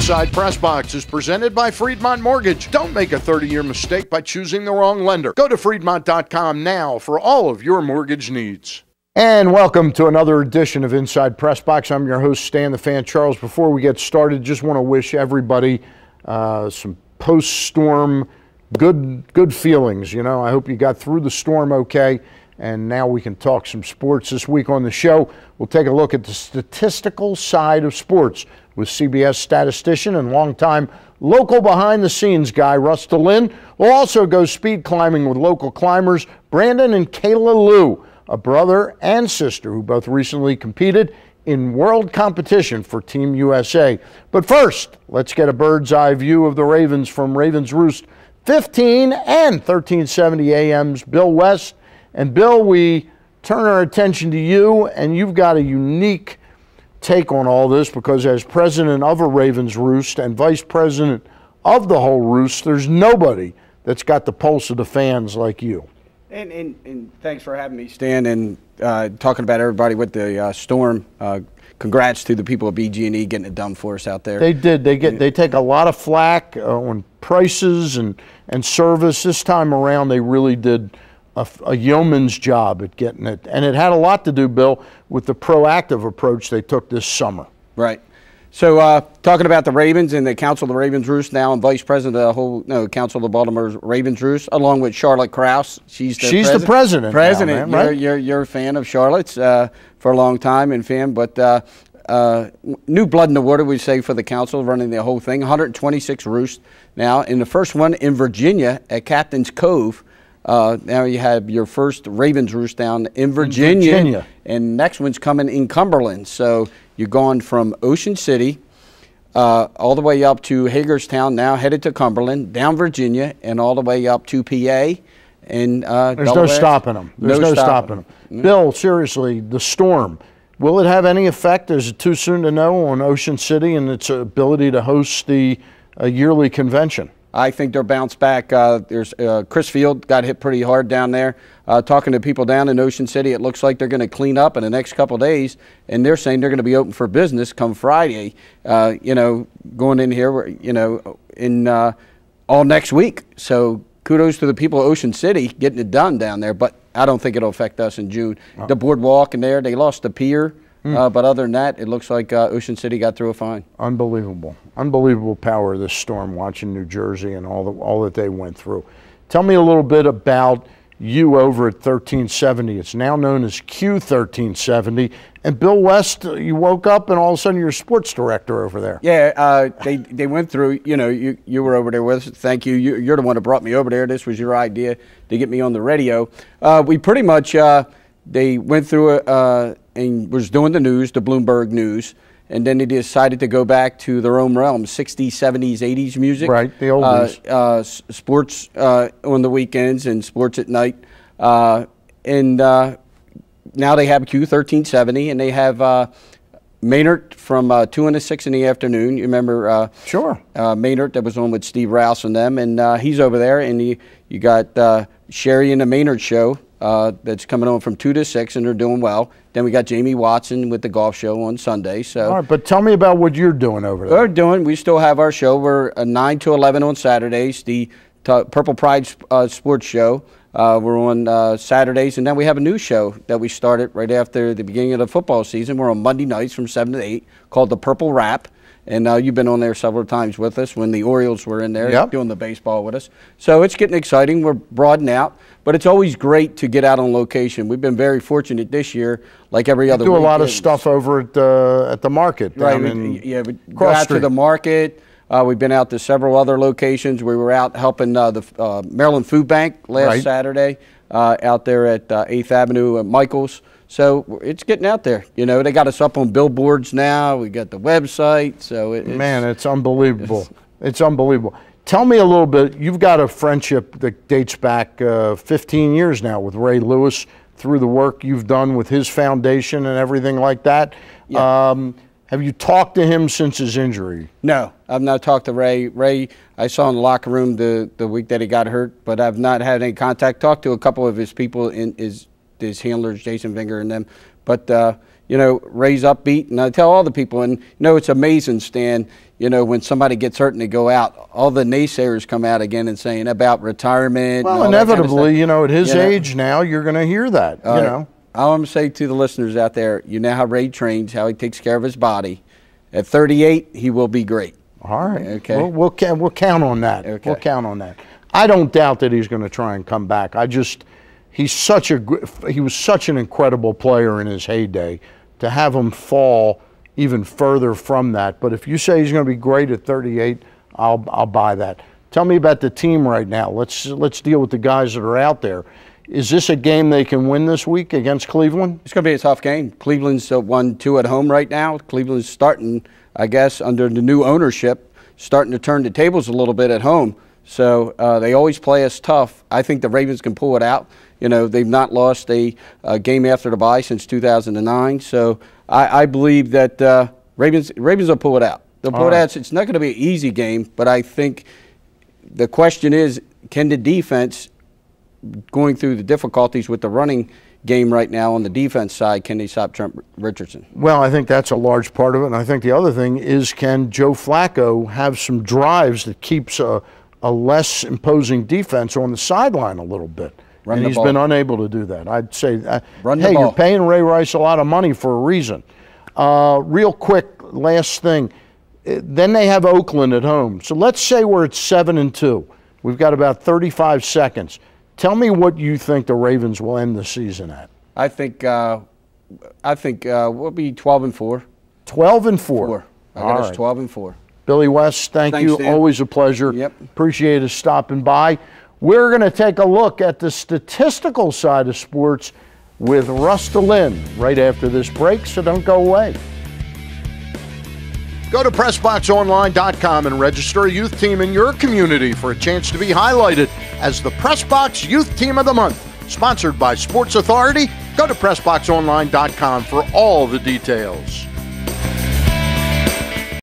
Inside PressBox is presented by Friedmont Mortgage. Don't make a 30-year mistake by choosing the wrong lender. Go to Friedmont.com now for all of your mortgage needs. And welcome to another edition of Inside PressBox. I'm your host, Stan the Fan Charles. Before we get started, just want to wish everybody some post-storm good feelings. You know, I hope you got through the storm okay. And now we can talk some sports. This week on the show, we'll take a look at the statistical side of sports with CBS statistician and longtime local behind-the-scenes guy, Russ DeLynn. We'll also go speed climbing with local climbers Brandon and Kayla Liu, a brother and sister who both recently competed in world competition for Team USA. But first, let's get a bird's-eye view of the Ravens from Ravens Roost 15 and 1370 AM's Bill West. And Bill, we turn our attention to you, and you've got a unique take on all this because as president of a Ravens Roost and vice president of the whole Roost, there's nobody that's got the pulse of the fans like you. And thanks for having me, Stan, and talking about everybody with the storm. Congrats to the people at BG&E getting it done for us out there. They did. They take a lot of flack on prices and service. This time around, they really did a yeoman's job at getting it. And it had a lot to do, Bill, with the proactive approach they took this summer. Right. So talking about the Ravens and the Council of the Ravens Roost now, and Vice President of the whole Council of the Baltimore Ravens Roost, along with Charlotte Krause. She's the president. Now, man, right? You're a fan of Charlotte's for a long time and fan, but new blood in the water, we say, for the council running the whole thing. 126 roosts now. In the first one in Virginia at Captain's Cove. Now you have your first Ravens Roost down in Virginia, and next one's coming in Cumberland. So you're going from Ocean City all the way up to Hagerstown, now headed to Cumberland, down Virginia, and all the way up to PA. And there's no stopping them. There's no stopping them. Mm-hmm. Bill, seriously, the storm, will it have any effect? Is it too soon to know on Ocean City and its ability to host the yearly convention? I think they'll bounce back. There's Chris Field got hit pretty hard down there. Talking to people down in Ocean City, it looks like they're going to clean up in the next couple of days, and they're saying they're going to be open for business come Friday. Going in here, in all next week. So kudos to the people of Ocean City getting it done down there. But I don't think it'll affect us in June. Oh. The boardwalk in there, they lost the pier. But other than that, it looks like Ocean City got through it fine. Unbelievable power of this storm, watching New Jersey and all that they went through. Tell me a little bit about you over at 1370. It's now known as Q1370. And Bill West, you woke up and all of a sudden you're sports director over there. Yeah, they went through, you were over there with us. Thank you. You're the one that brought me over there. This was your idea to get me on the radio. We pretty much, they went through and was doing the news, the Bloomberg News, and then they decided to go back to their own realm, 60s, 70s, 80s music. Right, the oldies. Sports on the weekends and sports at night. And now they have Q1370, and they have Maynard from 2 and 6 in the afternoon. You remember Sure. Maynard that was on with Steve Rouse and them, and he's over there. And you got Sherry and the Maynard Show. That's coming on from 2 to 6, and they're doing well. Then we got Jamie Watson with the golf show on Sunday. So, all right, but tell me about what you're doing over there. We still have our show. We're 9 to 11 on Saturdays, the Purple Pride Sports Show. We're on Saturdays, and then we have a new show that we started right after the beginning of the football season. We're on Monday nights from 7 to 8 called the Purple Wrap. And you've been on there several times with us when the Orioles were in there doing the baseball with us. So it's getting exciting. We're broadening out. But it's always great to get out on location. We've been very fortunate this year, like every other week. We do a lot of stuff over at the market. Right. We go out to the market. We've been out to several other locations. We were out helping the Maryland Food Bank last Saturday out there at 8th Avenue at Michael's. So it's getting out there. They got us up on billboards now. We got the website. So it's unbelievable. It's unbelievable. Tell me a little bit. You've got a friendship that dates back 15 years now with Ray Lewis through the work you've done with his foundation and everything like that. Yeah. Have you talked to him since his injury? No, I've not talked to Ray. Ray, I saw in the locker room the week that he got hurt, but I've not had any contact. Talked to a couple of his people, his handlers, Jason Vinger and them. But Ray's upbeat, and I tell all the people, and it's amazing, Stan, when somebody gets hurt and they go out, all the naysayers come out again and saying about retirement. Well, and inevitably, at his age now, you're going to hear that, All I'm going to say to the listeners out there, how Ray trains, how he takes care of his body. At 38, he will be great. All right. Okay. We'll count on that. Okay. We'll count on that. I don't doubt that he's going to try and come back. He was such an incredible player in his heyday. To have him fall even further from that. But if you say he's going to be great at 38, I'll buy that. Tell me about the team right now. Let's deal with the guys that are out there. Is this a game they can win this week against Cleveland? It's going to be a tough game. Cleveland's won 2 at home right now. Cleveland's starting, I guess, under the new ownership, starting to turn the tables a little bit at home. So they always play us tough. I think the Ravens can pull it out. They've not lost a game after the bye since 2009. So I believe that Ravens will pull it out. They'll pull it out. It's not going to be an easy game, but I think the question is, can the defense, going through the difficulties with the running game right now on the defense side, can they stop Trent Richardson? Well, I think that's a large part of it. And I think the other thing is, can Joe Flacco have some drives that keeps a less imposing defense on the sideline a little bit? And he's been unable to do that. I'd say, hey, you're paying Ray Rice a lot of money for a reason. Real quick, last thing. Then they have Oakland at home. So let's say we're at 7-2. We've got about 35 seconds. Tell me what you think the Ravens will end the season at. I think we'll be 12-4. 12-4. I got us 12-4. Billy West, thanks you. Stan. Always a pleasure. Yep. Appreciate us stopping by. We're going to take a look at the statistical side of sports with Russ DeLynn right after this break, so don't go away. Go to PressBoxOnline.com and register a youth team in your community for a chance to be highlighted as the PressBox Youth Team of the Month. Sponsored by Sports Authority. Go to PressBoxOnline.com for all the details.